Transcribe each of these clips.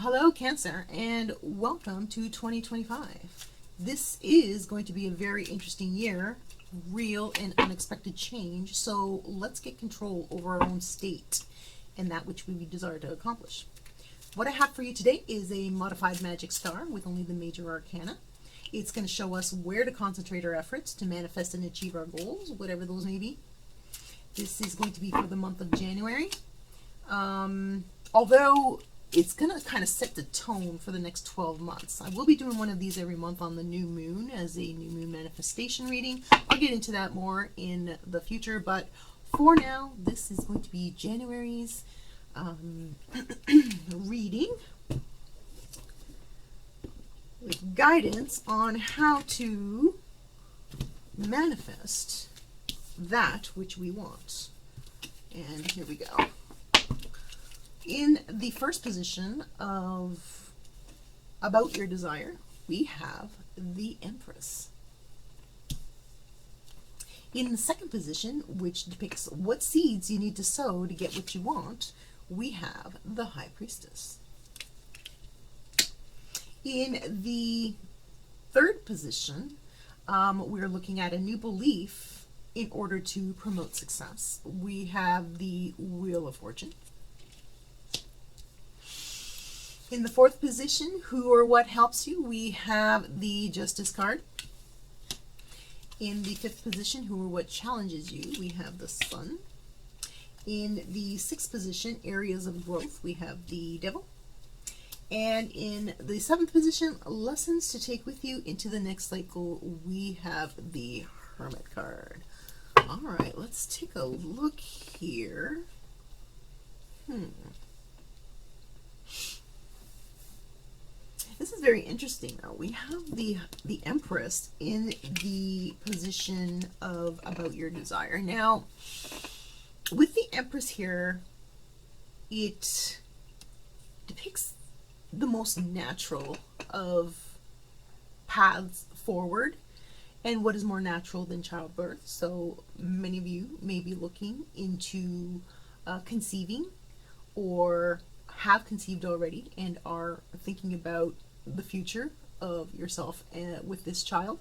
Hello, Cancer, and welcome to 2025. This is going to be a very interesting year, real and unexpected change, so let's get control over our own state and that which we desire to accomplish. What I have for you today is a modified magic star with only the major arcana. It's going to show us where to concentrate our efforts to manifest and achieve our goals, whatever those may be. This is going to be for the month of January. Although it's going to kind of set the tone for the next 12 months. I will be doing one of these every month on the new moon as a new moon manifestation reading. I'll get into that more in the future, but for now, this is going to be January's reading with guidance on how to manifest that which we want. And here we go. In the first position of About Your Desire, we have the Empress. In the second position, which depicts what seeds you need to sow to get what you want, we have the High Priestess. In the third position, we're looking at a new belief in order to promote success. We have the Wheel of Fortune. In the fourth position, who or what helps you, we have the Justice card. In the fifth position, who or what challenges you, we have the Sun. In the sixth position, areas of growth, we have the Devil. And in the seventh position, lessons to take with you into the next cycle, we have the Hermit card. All right, let's take a look here. This is very interesting, though. We have the Empress in the position of About Your Desire. Now, with the Empress here, it depicts the most natural of paths forward, and what is more natural than childbirth. So many of you may be looking into conceiving, or have conceived already and are thinking about the future of yourself with this child.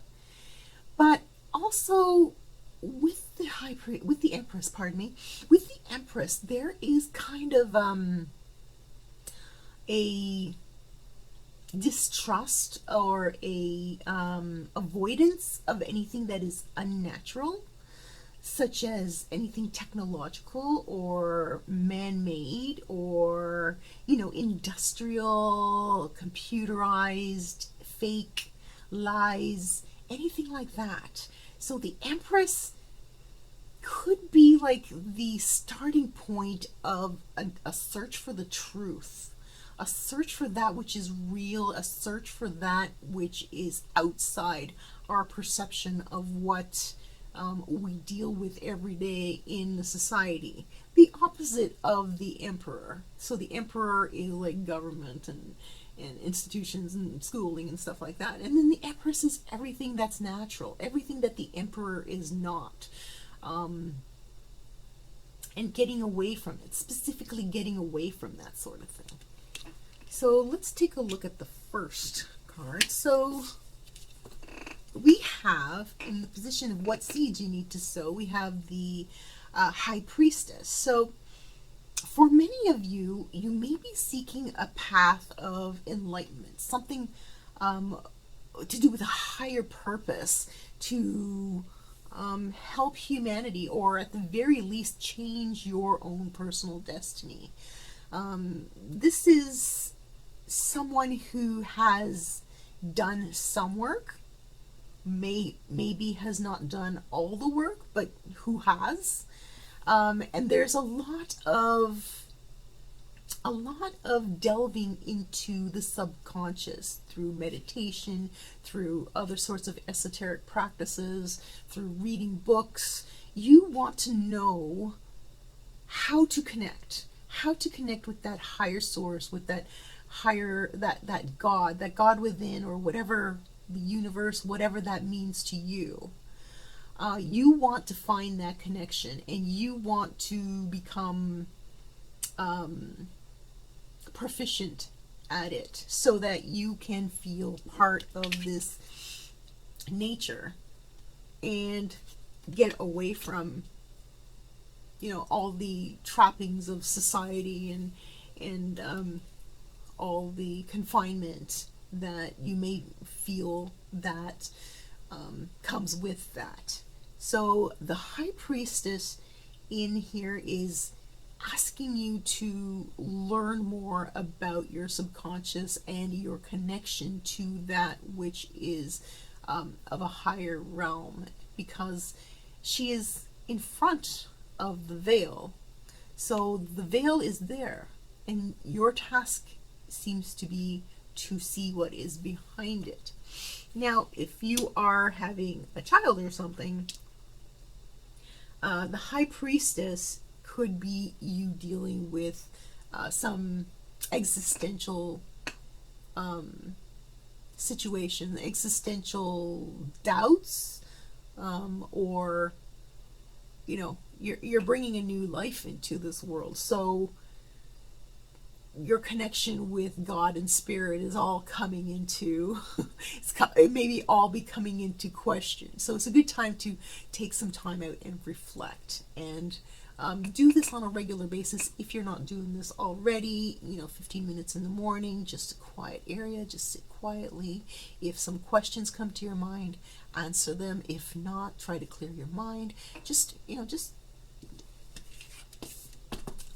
But also with the Empress, with the Empress, there is kind of a distrust or a avoidance of anything that is unnatural, such as anything technological or man-made or, industrial, computerized, fake, lies, anything like that. So the Empress could be like the starting point of a search for the truth, a search for that which is real, a search for that which is outside our perception of what we deal with every day in the society. The opposite of the Emperor. So the Emperor is like government and institutions and schooling and stuff like that. And then the Empress is everything that's natural, everything that the Emperor is not. And getting away from it, specifically getting away from that sort of thing. So let's take a look at the first card. So we have, in the position of what seeds you need to sow, we have the High Priestess. So for many of you, you may be seeking a path of enlightenment, something to do with a higher purpose, to help humanity, or at the very least change your own personal destiny. This is someone who has done some work, maybe has not done all the work, but who has. And there's a lot of delving into the subconscious through meditation, through other sorts of esoteric practices, through reading books. You want to know how to connect with that higher source, with that higher, that God within, or whatever, the universe, whatever that means to you. You want to find that connection, and you want to become proficient at it so that you can feel part of this nature and get away from, you know, all the trappings of society and all the confinement that you may feel that comes with that. So the high priestess in here is asking you to learn more about your subconscious and your connection to that which is of a higher realm, because she is in front of the veil. So the veil is there, and your task seems to be to see what is behind it. Now, if you are having a child or something, the high priestess could be you dealing with some existential situation, existential doubts, or, you know, you're bringing a new life into this world. So your connection with God and spirit is all coming into, it may be all be coming into question. So it's a good time to take some time out and reflect, and do this on a regular basis. If you're not doing this already, you know, 15 minutes in the morning, just a quiet area, just sit quietly. If some questions come to your mind, answer them. If not, try to clear your mind. Just, you know, just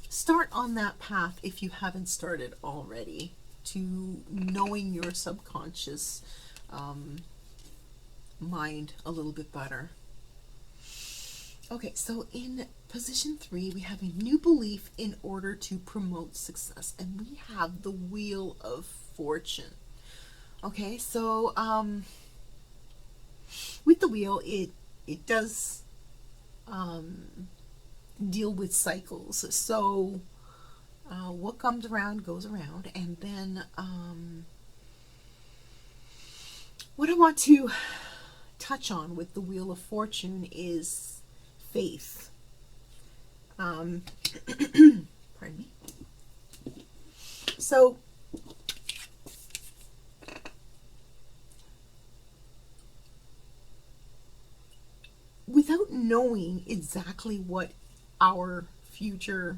start on that path if you haven't started already, to knowing your subconscious mind a little bit better. Okay, so in position 3, we have a new belief in order to promote success, and we have the Wheel of Fortune. Okay, so with the wheel, it does deal with cycles. So what comes around goes around, and then what I want to touch on with the Wheel of Fortune is faith. Pardon me. So without knowing exactly what our future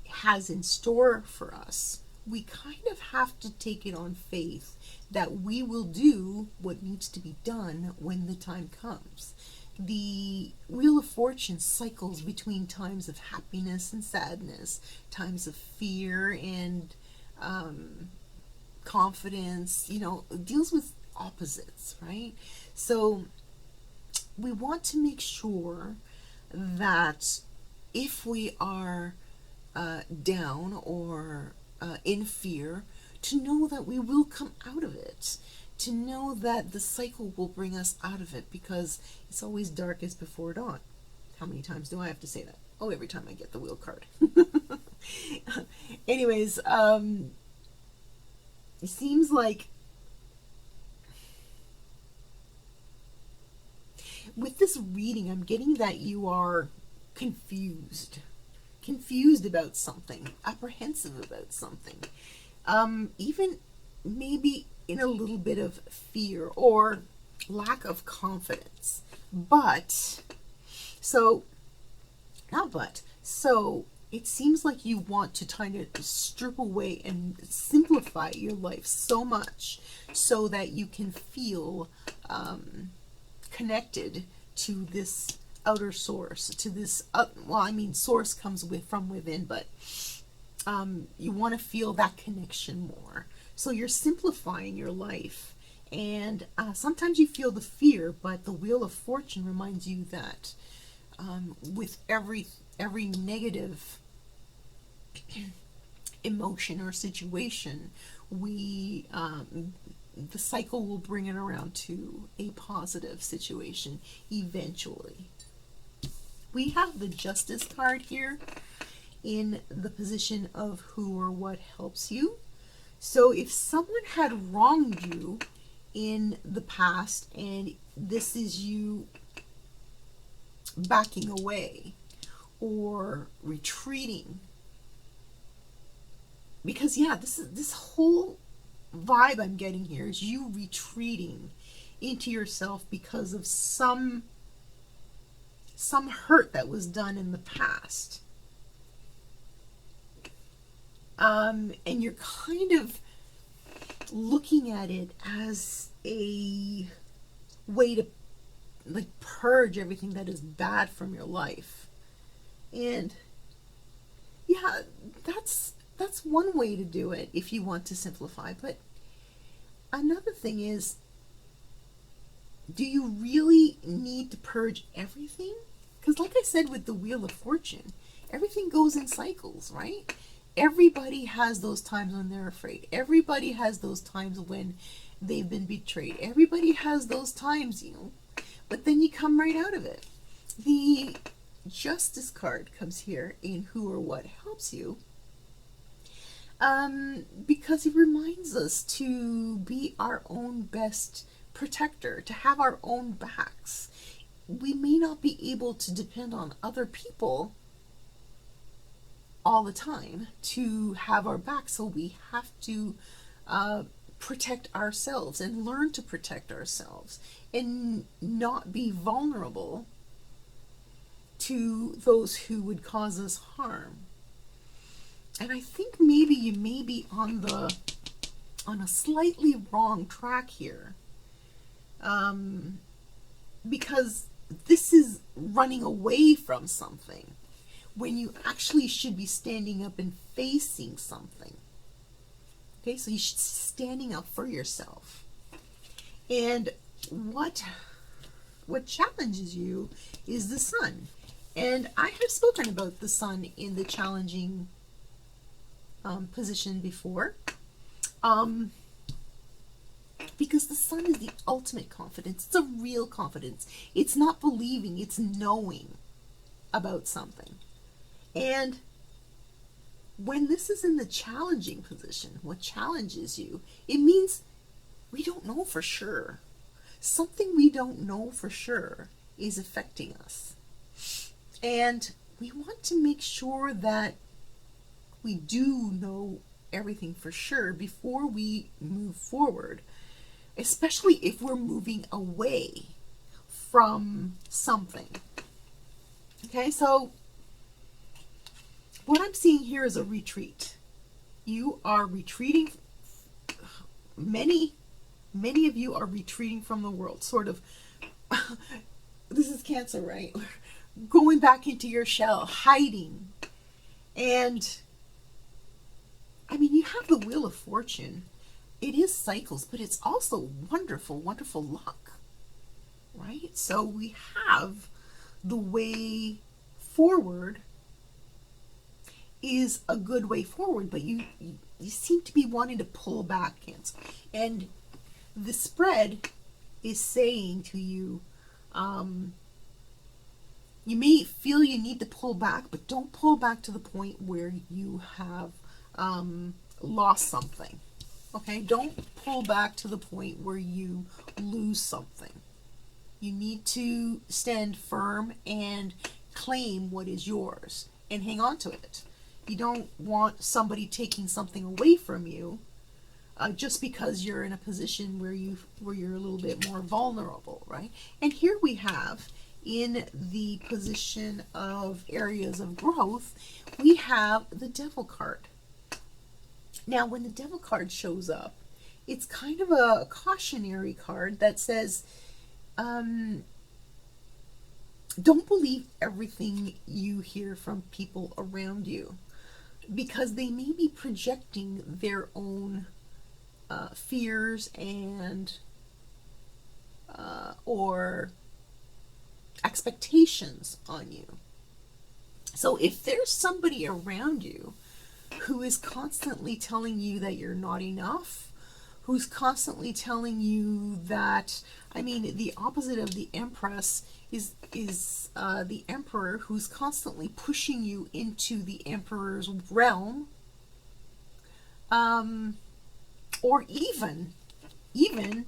has in store for us, we kind of have to take it on faith that we will do what needs to be done when the time comes. The Wheel of Fortune cycles between times of happiness and sadness, times of fear and confidence, you know, deals with opposites, right? So we want to make sure that if we are down or in fear, to know that we will come out of it, to know that the cycle will bring us out of it, because it's always darkest before dawn. How many times do I have to say that? Oh, every time I get the wheel card. Anyways, it seems like with this reading, I'm getting that you are confused about something, apprehensive about something, even maybe in a little bit of fear or lack of confidence. So it seems like you want to kind of strip away and simplify your life so much so that you can feel connected to this outer source, to this source comes from within, but you want to feel that connection more. So you're simplifying your life, and sometimes you feel the fear, but the Wheel of Fortune reminds you that with every negative emotion or situation, the cycle will bring it around to a positive situation eventually. We have the Justice card here in the position of who or what helps you. So if someone had wronged you in the past and this is you backing away or retreating, because this whole vibe I'm getting here is you retreating into yourself because of some hurt that was done in the past. And you're kind of looking at it as a way to like purge everything that is bad from your life. And yeah, that's one way to do it if you want to simplify. But another thing is, do you really need to purge everything? Because like I said with the Wheel of Fortune, everything goes in cycles, right? Everybody has those times when they're afraid. Everybody has those times when they've been betrayed. Everybody has those times, but then you come right out of it. The Justice card comes here in Who or What Helps You, because it reminds us to be our own best protector, to have our own backs. We may not be able to depend on other people all the time to have our back, so we have to protect ourselves and learn to protect ourselves and not be vulnerable to those who would cause us harm. And I think maybe you may be on a slightly wrong track here, because this is running away from something when you actually should be standing up and facing something. Okay, so you should be standing up for yourself. And what challenges you is the Sun. And I have spoken about the Sun in the challenging position before, because the Sun is the ultimate confidence. It's a real confidence. It's not believing, it's knowing about something. And when this is in the challenging position, what challenges you, it means we don't know for sure. Something we don't know for sure is affecting us. And we want to make sure that we do know everything for sure before we move forward, especially if we're moving away from something. Okay, so what I'm seeing here is a retreat. You are retreating. Many of you are retreating from the world, sort of. This is Cancer, right? Going back into your shell, hiding. And I mean, you have the Wheel of Fortune. It is cycles, but it's also wonderful, wonderful luck, right? So we have the way forward is a good way forward, but you seem to be wanting to pull back, Cancer. And the spread is saying to you, you may feel you need to pull back, but don't pull back to the point where you have lost something. Okay, don't pull back to the point where you lose something. You need to stand firm and claim what is yours and hang on to it. You don't want somebody taking something away from you just because you're in a position where you're a little bit more vulnerable, right? And here we have, in the position of areas of growth, we have the Devil card. Now, when the Devil card shows up, it's kind of a cautionary card that says, don't believe everything you hear from people around you, because they may be projecting their own fears and or expectations on you. So if there's somebody around you who is constantly telling you that you're not enough, who's constantly telling you that, I mean, the opposite of the Empress is the Emperor, who's constantly pushing you into the Emperor's realm, or even the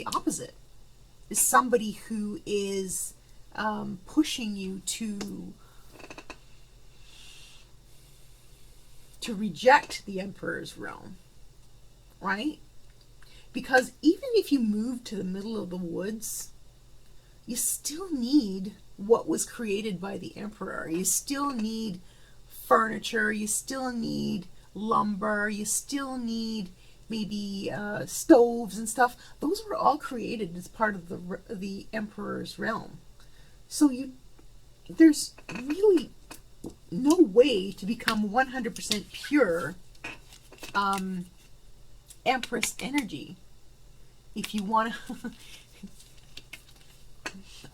opposite is somebody who is pushing you to reject the Emperor's realm. right? Because even if you move to the middle of the woods, you still need what was created by the emperor. You still need furniture, you still need lumber, you still need maybe stoves and stuff. Those were all created as part of the emperor's realm. So there's really no way to become 100% pure Empress energy. If you want to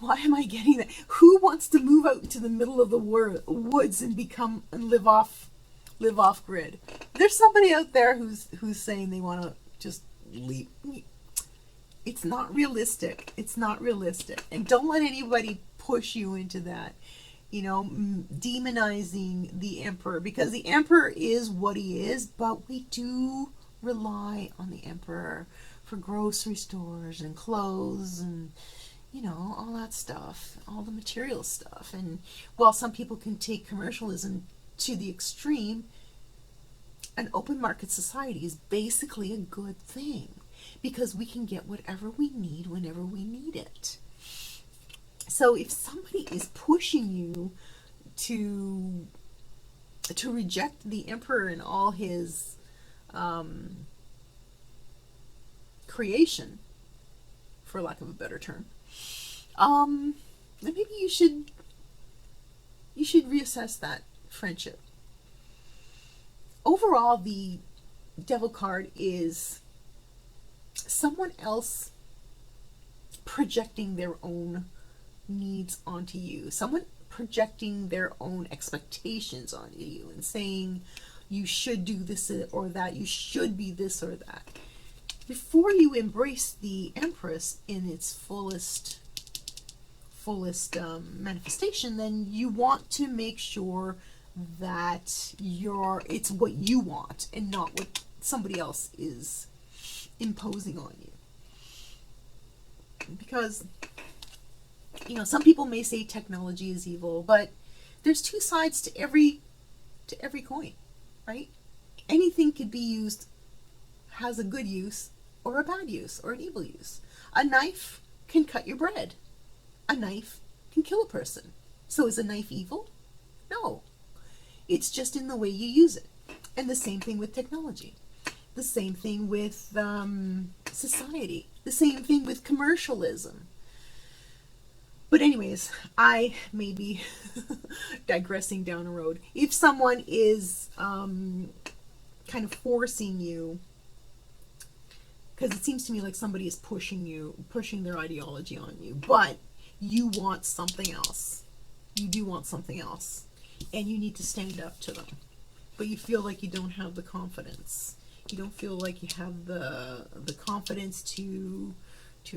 why am I getting that? Who wants to move out into the middle of the woods and live off grid? There's somebody out there who's saying they want to just leave. It's not realistic. It's not realistic. And don't let anybody push you into that. You know, demonizing the emperor, because the emperor is what he is, but we do rely on the emperor for grocery stores and clothes and, you know, all that stuff, all the material stuff. And while some people can take commercialism to the extreme, an open market society is basically a good thing, because we can get whatever we need whenever we need it. So if somebody is pushing you to reject the emperor and all his creation, for lack of a better term, then maybe you should reassess that friendship. Overall, the devil card is someone else projecting their own needs onto you, someone projecting their own expectations onto you and saying you should do this or that, you should be this or that. Before you embrace the Empress in its fullest manifestation, then you want to make sure that it's what you want and not what somebody else is imposing on you. Because, you know, some people may say technology is evil, but there's two sides to every coin, right? Anything could be used, has a good use or a bad use or an evil use. A knife can cut your bread. A knife can kill a person. So is a knife evil? No. It's just in the way you use it. And the same thing with technology. The same thing with society. The same thing with commercialism. But anyways, I may be digressing down a road. If someone is kind of forcing you, because it seems to me like somebody is pushing their ideology on you, but you want something else. You do want something else. And you need to stand up to them. But you feel like you don't have the confidence. You don't feel like you have the confidence to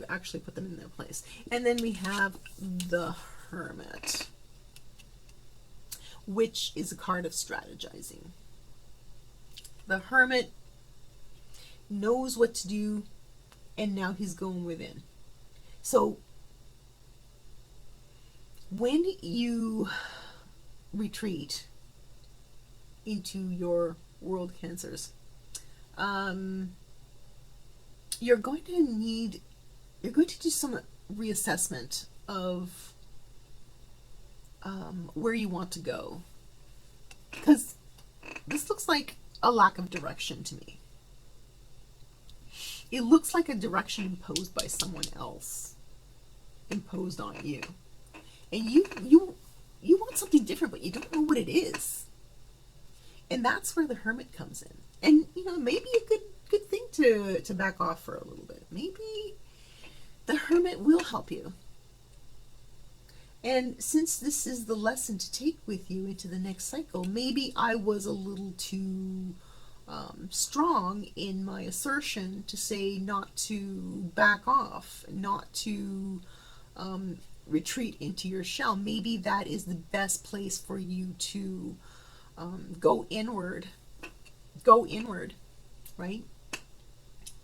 actually put them in their place. And then we have the Hermit, which is a card of strategizing. The Hermit knows what to do, and now he's going within. So when you retreat into your world cancers, you're going to do some reassessment of where you want to go, because this looks like a lack of direction to me. It looks like a direction imposed by someone else, imposed on you, and you want something different, but you don't know what it is. And that's where the Hermit comes in. And, you know, maybe a good thing to back off for a little bit. Maybe the Hermit will help you. And since this is the lesson to take with you into the next cycle, maybe I was a little too strong in my assertion to say not to back off, not to retreat into your shell. Maybe that is the best place for you to go inward, right?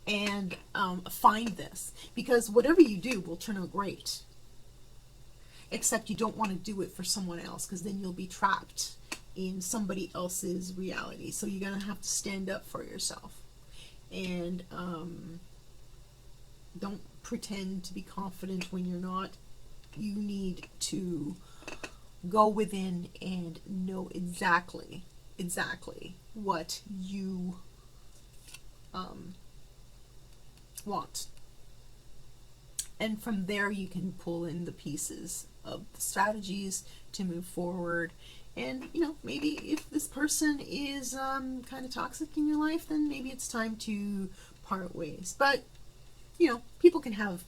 And find this, because whatever you do will turn out great, except you don't want to do it for someone else, because then you'll be trapped in somebody else's reality. So you're going to have to stand up for yourself. and don't pretend to be confident when you're not. You need to go within and know exactly what you want. And from there, you can pull in the pieces of the strategies to move forward. And, you know, maybe if this person is kind of toxic in your life, then maybe it's time to part ways. But, you know, people can have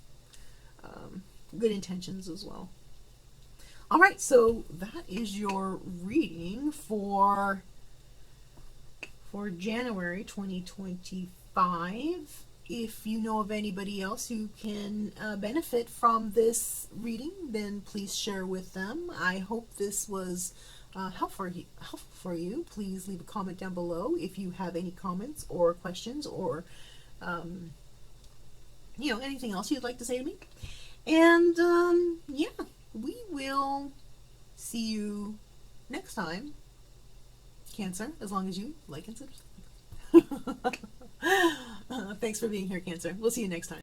good intentions as well. All right, so that is your reading for January 2025. If you know of anybody else who can benefit from this reading, then please share with them. I hope this was helpful for you. Please leave a comment down below if you have any comments or questions, or you know, anything else you'd like to say to me. And yeah, we will see you next time, Cancer, as long as you like and subscribe. Thanks for being here, Cancer. We'll see you next time.